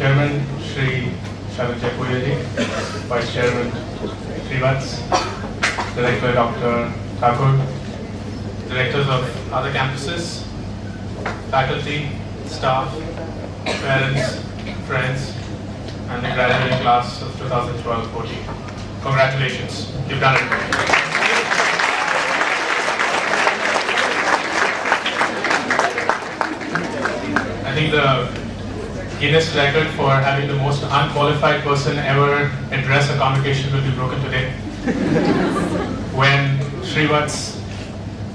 Chairman Shri Jaipuria, Vice Chairman Srivats, Director Dr. Thakur, Directors of other campuses, faculty, staff, parents, friends, and the graduating class of 2012-14. Congratulations, you've done it. I think the Guinness record for having the most unqualified person ever address a convocation will be broken today. When Srivats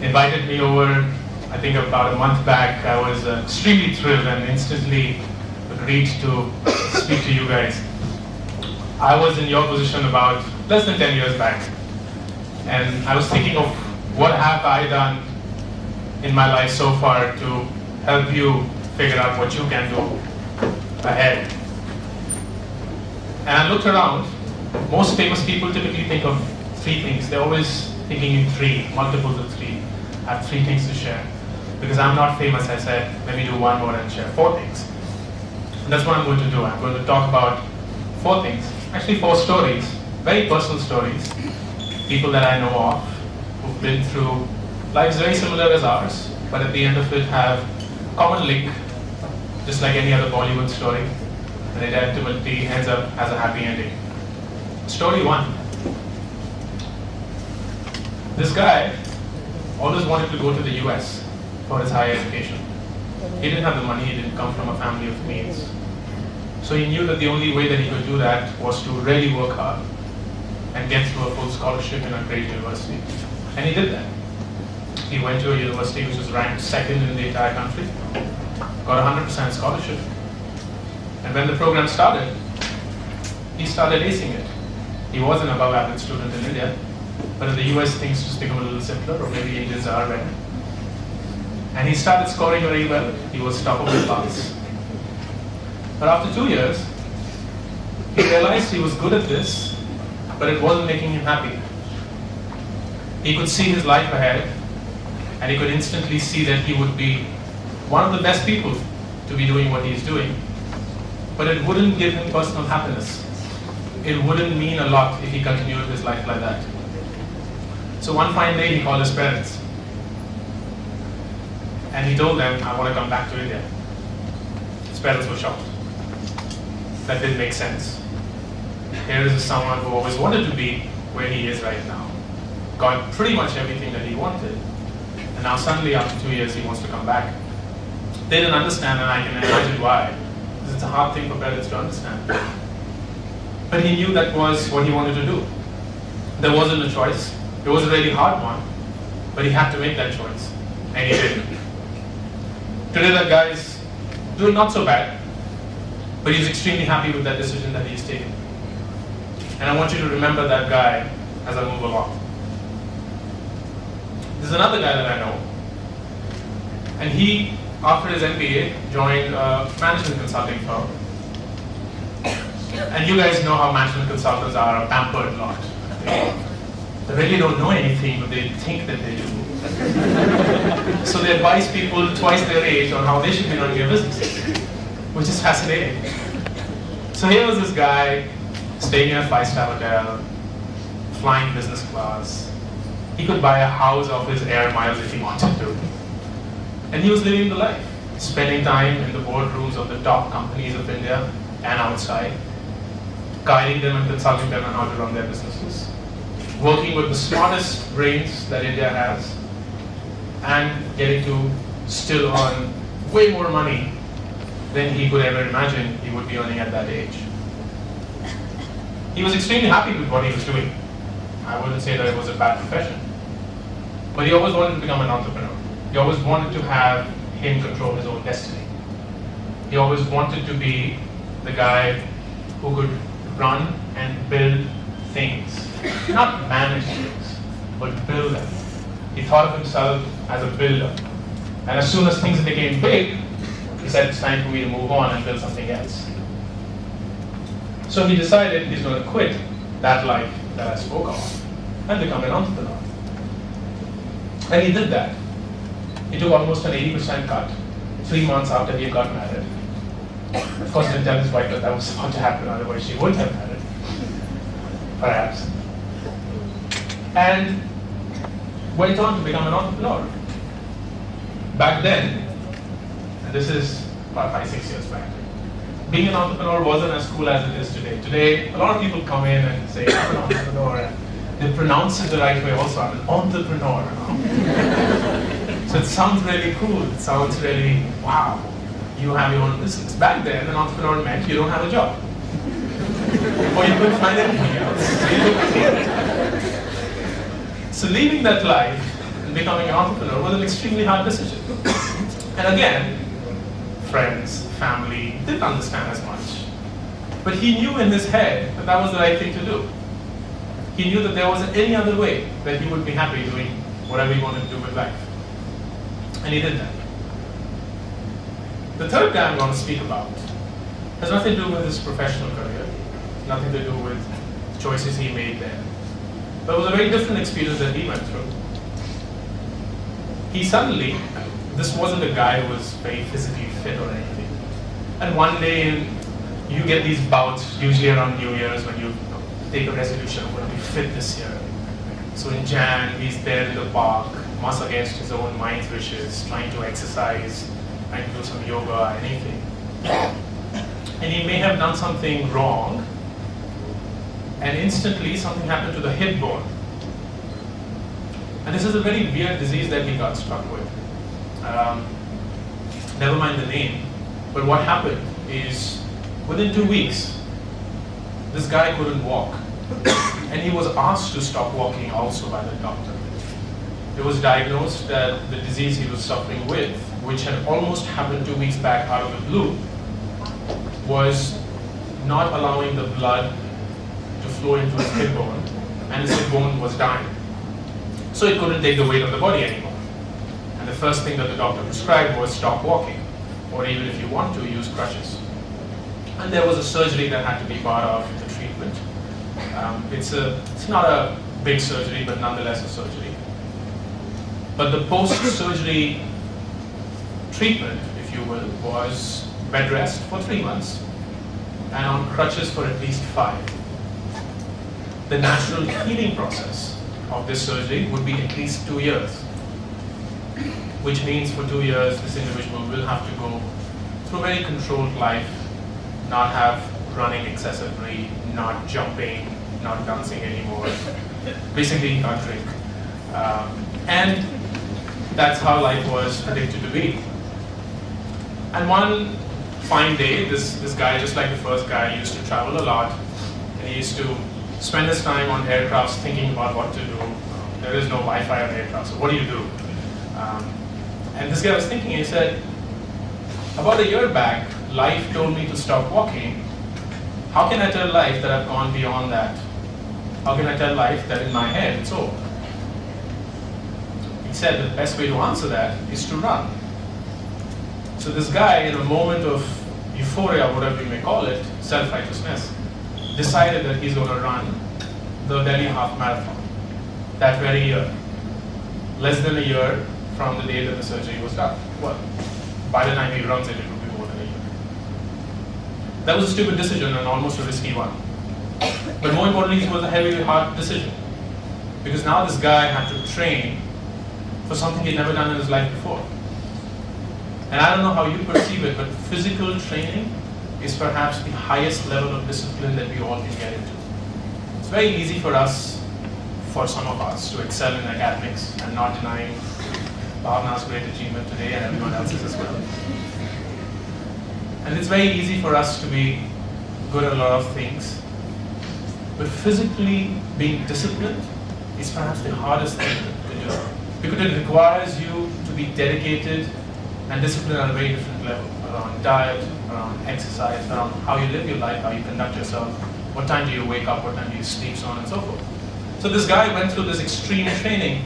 invited me over, I think about a month back, I was extremely thrilled and instantly agreed to speak to you guys. I was in your position about less than 10 years back, and I was thinking of what have I done in my life so far to help you figure out what you can do ahead. And I looked around. Most famous people typically think of three things. They're always thinking in three, multiples of three. I have three things to share. Because I'm not famous, I said, let me do one more and share four things. And that's what I'm going to do. I'm going to talk about four things. Actually, four stories. Very personal stories. People that I know of who've been through lives very similar as ours, but at the end of it have common link, just like any other Bollywood story, and it ultimately ends up as a happy ending. Story one. This guy always wanted to go to the US for his higher education. He didn't have the money, he didn't come from a family of means. So he knew that the only way that he could do that was to really work hard and get through a full scholarship in a great university. And he did that. He went to a university which was ranked second in the entire country, got a 100% scholarship. And when the program started, he started acing it. He was an above average student in India, but in the US things just become a little simpler, or maybe Indians are better. And he started scoring very well. He was top of the class. But after 2 years, he realized he was good at this, but it wasn't making him happy. He could see his life ahead, and he could instantly see that he would be one of the best people to be doing what he's doing. But it wouldn't give him personal happiness. It wouldn't mean a lot if he continued his life like that. So one fine day he called his parents. And he told them, I want to come back to India. His parents were shocked. That didn't make sense. Here is someone who always wanted to be where he is right now. Got pretty much everything that he wanted. And now suddenly after 2 years he wants to come back. They didn't understand, and I can imagine why. Because it's a hard thing for parents to understand. But he knew that was what he wanted to do. There wasn't a choice. It was a really hard one, but he had to make that choice. And he did. Today that guy is doing not so bad, but he's extremely happy with that decision that he's taken. And I want you to remember that guy as I move along. There's another guy that I know, and he, after his MBA, joined a management consulting firm. And you guys know how management consultants are, a pampered lot. They really don't know anything, but they think that they do. So they advise people twice their age on how they should be running their businesses, which is fascinating. So here was this guy staying in a 5-star hotel, flying business class. He could buy a house off his air miles if he wanted to. And he was living the life, spending time in the boardrooms of the top companies of India and outside, guiding them and consulting them on how to run their businesses, working with the smartest brains that India has, and getting to still earn way more money than he could ever imagine he would be earning at that age. He was extremely happy with what he was doing. I wouldn't say that it was a bad profession. But he always wanted to become an entrepreneur. He always wanted to have him control his own destiny. He always wanted to be the guy who could run and build things. Not manage things, but build them. He thought of himself as a builder. And as soon as things became big, he said, it's time for me to move on and build something else. So he decided he's going to quit that life that I spoke of and become an entrepreneur. And he did that. He took almost an 80% cut 3 months after he got married. Of course, didn't tell his wife that was about to happen, otherwise she would have had it, perhaps. And went on to become an entrepreneur. Back then, and this is about 5-6 years back, being an entrepreneur wasn't as cool as it is today. Today, a lot of people come in and say, I'm an entrepreneur, and they pronounce it the right way also, I'm an entrepreneur. So it sounds really cool, it sounds really, wow, you have your own business. Back then, an entrepreneur meant you don't have a job. Or you couldn't find anything else. So leaving that life and becoming an entrepreneur was an extremely hard decision. And again, friends, family didn't understand as much. But he knew in his head that that was the right thing to do. He knew that there wasn't any other way that he would be happy doing whatever he wanted to do with life. And he did that. The third guy I'm going to speak about has nothing to do with his professional career, nothing to do with choices he made there. But it was a very different experience that he went through. He suddenly, this wasn't a guy who was very physically fit or anything. And one day, you get these bouts, usually around New Year's, when you take a resolution, I'm going to be fit this year. So in Jan, he's there in the park, much against his own mind's wishes, trying to exercise, trying to do some yoga, anything. And he may have done something wrong, and instantly something happened to the hip bone. And this is a very weird disease that he got struck with. Never mind the name, but what happened is within 2 weeks, this guy couldn't walk. And he was asked to stop walking also by the doctor. It was diagnosed that the disease he was suffering with, which had almost happened 2 weeks back out of the blue, was not allowing the blood to flow into his hip bone, and his hip bone was dying. So it couldn't take the weight of the body anymore. And the first thing that the doctor prescribed was stop walking, or even if you want to, use crutches. And there was a surgery that had to be part of the treatment. It's not a big surgery, but nonetheless a surgery. But the post-surgery treatment, if you will, was bed rest for 3 months and on crutches for at least 5. The natural healing process of this surgery would be at least 2 years, which means for 2 years this individual will have to go through a very controlled life, not have running excessively, not jumping, not dancing anymore, basically he can't drink. And that's how life was predicted to be. And one fine day, this guy, just like the first guy, used to travel a lot, and he used to spend his time on aircrafts thinking about what to do. There is no Wi-Fi on aircraft, so what do you do? And this guy was thinking, he said, about a year back, life told me to stop walking. How can I tell life that I've gone beyond that? How can I tell life that in my head it's over? He said the best way to answer that is to run. So this guy, in a moment of euphoria, whatever you may call it, self-righteousness, decided that he's going to run the Delhi half marathon that very year, less than a year from the day that the surgery was done. Well, by the time he runs it, it will be more than a year. That was a stupid decision and almost a risky one. But more importantly, it was a heavily hard decision, because now this guy had to train for something he'd never done in his life before. And I don't know how you perceive it, but physical training is perhaps the highest level of discipline that we all can get into. It's very easy for us, for some of us, to excel in academics. I'm not denying Bhavana's great achievement today and everyone else's as well. And it's very easy for us to be good at a lot of things. But physically being disciplined is perhaps the hardest thing to do. Because it requires you to be dedicated and disciplined at a very different level, around diet, around exercise, around how you live your life, how you conduct yourself, what time do you wake up, what time do you sleep, so on and so forth. So this guy went through this extreme training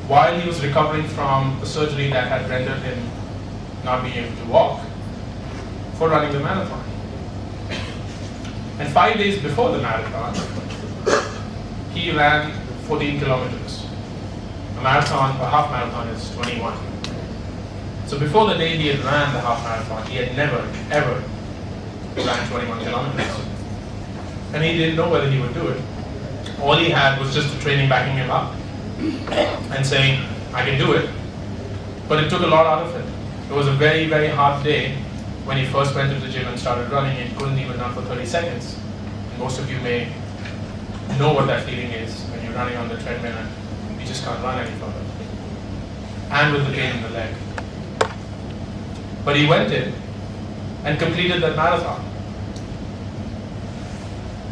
while he was recovering from the surgery that had rendered him not being able to walk, for running the marathon. And 5 days before the marathon, he ran 14 kilometers. A marathon, a half marathon is 21. So So before the day he had ran the half marathon, he had never, ever ran 21 kilometers. And he didn't know whether he would do it. All he had was just the training backing him up and saying, I can do it. But it took a lot out of it. It was a very, very hard day when he first went to the gym and started running. He couldn't even run for 30 seconds. And most of you may know what that feeling is when you're running on the treadmill and you just can't run any further. And with the pain in the leg. But he went in and completed that marathon.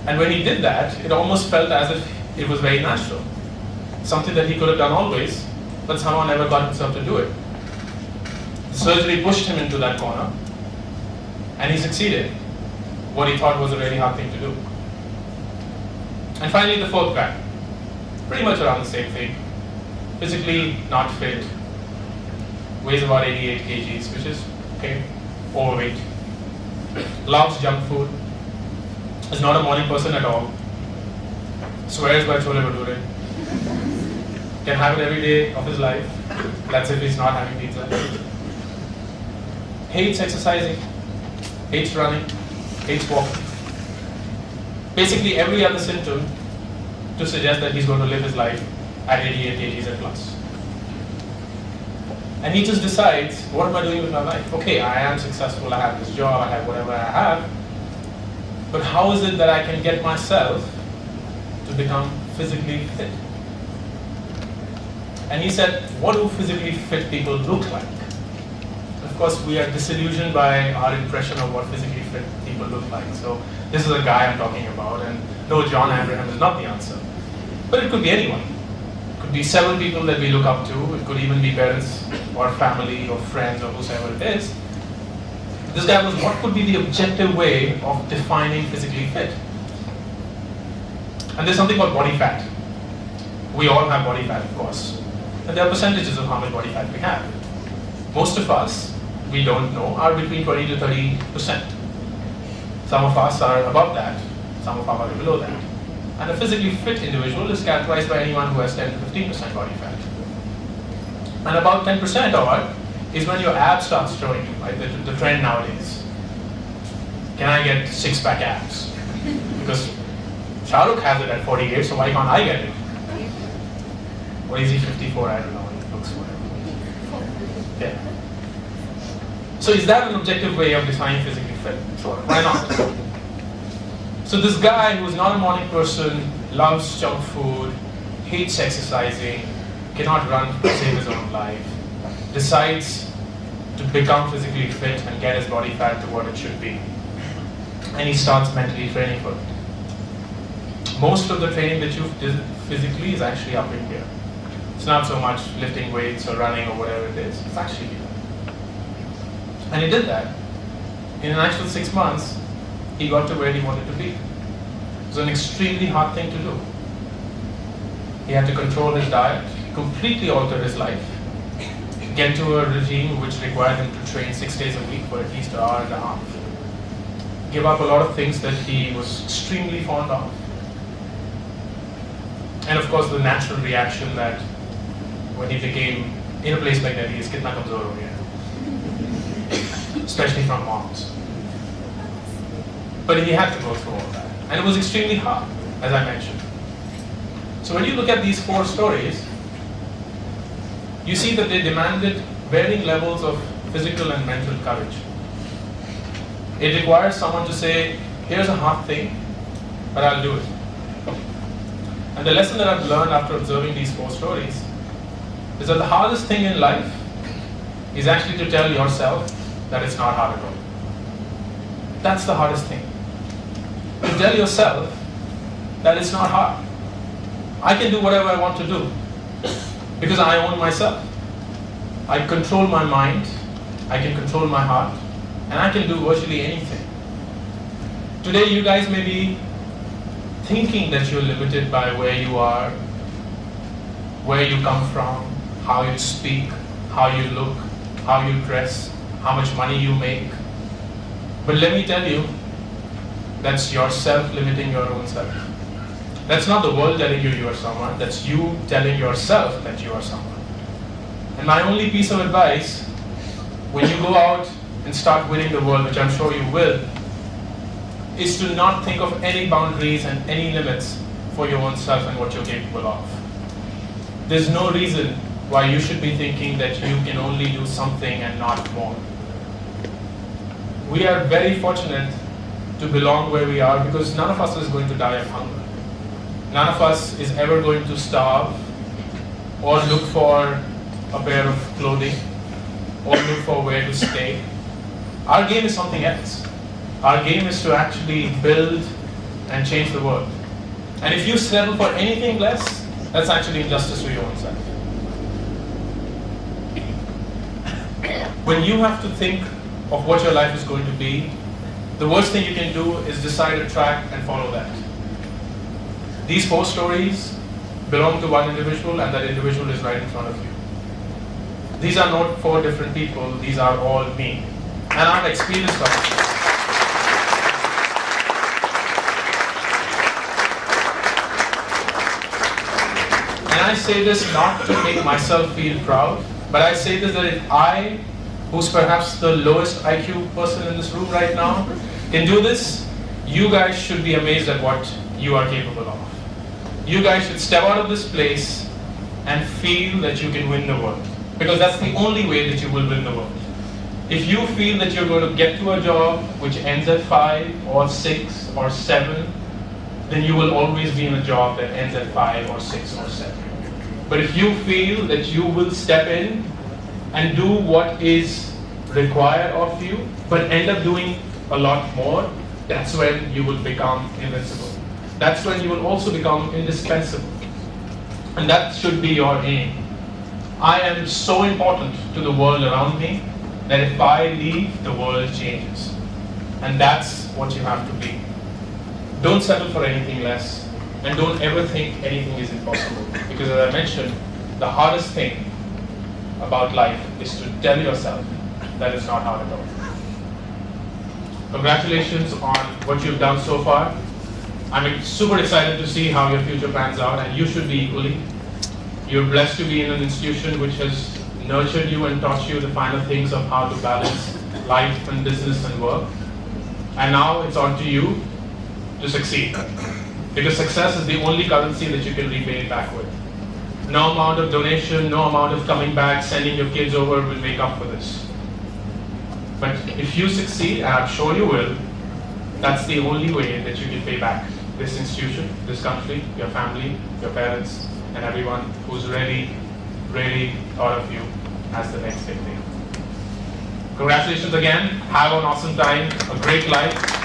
And when he did that, it almost felt as if it was very natural. Something that he could have done always, but somehow never got himself to do it. The surgery pushed him into that corner, and he succeeded, what he thought was a really hard thing to do. And finally, the fourth guy, pretty much around the same thing. Physically not fit, weighs about 88 kgs, which is okay, overweight. Loves junk food, is not a morning person at all, swears by chole bhature, can have it every day of his life, that's if he's not having pizza. Hates exercising, hates running, hates walking. Basically every other symptom to suggest that he's going to live his life at 88 kgs and plus. And he just decides, what am I doing with my life? Okay, I am successful, I have this job, I have whatever I have, but how is it that I can get myself to become physically fit? And he said, what do physically fit people look like? Of course, we are disillusioned by our impression of what physically fit people look like. So this is a guy I'm talking about, and no, John Abraham is not the answer. But it could be anyone. It could be several people that we look up to. It could even be parents or family or friends or whoever it is. This guy was, what could be the objective way of defining physically fit? And there's something called body fat. We all have body fat, of course. And there are percentages of how much body fat we have. Most of us, we don't know, are between 20 to 30%. Some of us are above that, some of us are below that. And a physically fit individual is characterized by anyone who has 10 to 15% body fat. And about 10% of it is when your abs start showing, right? The trend nowadays. Can I get six-pack abs? Because Shah Rukh has it at 48, so why can't I get it? Or is he 54? I don't know. It looks whatever. Yeah. So is that an objective way of defining physically fit? Sure. Why not? So this guy who is not a morning person, loves junk food, hates exercising, cannot run to save his own life, decides to become physically fit and get his body fat to what it should be. And he starts mentally training for it. Most of the training that you did physically is actually up in here. It's not so much lifting weights or running or whatever it is, it's actually here. And he did that. In an actual 6 months, he got to where he wanted to be. It was an extremely hard thing to do. He had to control his diet, completely alter his life, get to a regime which required him to train 6 days a week for at least an hour and a half, give up a lot of things that he was extremely fond of. And of course the natural reaction that when he became in a place like that, he is kitna kamzor ho gaya, especially from moms. But he had to go through all that. And it was extremely hard, as I mentioned. So when you look at these 4 stories, you see that they demanded varying levels of physical and mental courage. It requires someone to say, here's a hard thing, but I'll do it. And the lesson that I've learned after observing these 4 stories is that the hardest thing in life is actually to tell yourself that it's not hard at all. That's the hardest thing. To tell yourself that it's not hard. I can do whatever I want to do because I own myself. I control my mind, I can control my heart, and I can do virtually anything. Today you guys may be thinking that you're limited by where you are, where you come from, how you speak, how you look, how you dress, how much money you make. But let me tell you, that's yourself limiting your own self. That's not the world telling you are someone, that's you telling yourself that you are someone. And my only piece of advice when you go out and start winning the world, which I'm sure you will, is to not think of any boundaries and any limits for your own self and what you're capable of. There's no reason why you should be thinking that you can only do something and not more. We are very fortunate to belong where we are because none of us is going to die of hunger. None of us is ever going to starve or look for a pair of clothing or look for where to stay. Our game is something else. Our game is to actually build and change the world. And if you settle for anything less, that's actually injustice to your own self. When you have to think of what your life is going to be, the worst thing you can do is decide a track and follow that. These 4 stories belong to one individual, and that individual is right in front of you. These are not 4 different people, these are all me. And I've experienced that. And I say this not to make myself feel proud, but I say this that if I, who's perhaps the lowest IQ person in this room right now, can do this, you guys should be amazed at what you are capable of. You guys should step out of this place and feel that you can win the world. Because that's the only way that you will win the world. If you feel that you're going to get to a job which ends at 5 or 6 or 7, then you will always be in a job that ends at 5 or 6 or 7. But if you feel that you will step in and do what is required of you, but end up doing a lot more, that's when you will become invincible. That's when you will also become indispensable. And that should be your aim. I am so important to the world around me that if I leave, the world changes. And that's what you have to be. Don't settle for anything less, and don't ever think anything is impossible. Because as I mentioned, the hardest thing about life is to tell yourself that it's not hard at all. Congratulations on what you've done so far. I'm super excited to see how your future pans out, and you should be equally. You're blessed to be in an institution which has nurtured you and taught you the finer things of how to balance life and business and work. And now it's on to you to succeed. Because success is the only currency that you can repay it back with. No amount of donation, no amount of coming back, sending your kids over will make up for this. But if you succeed, and I'm sure you will, that's the only way that you can pay back this institution, this country, your family, your parents, and everyone who's really, really thought of you as the next big thing. Congratulations again. Have an awesome time, a great life.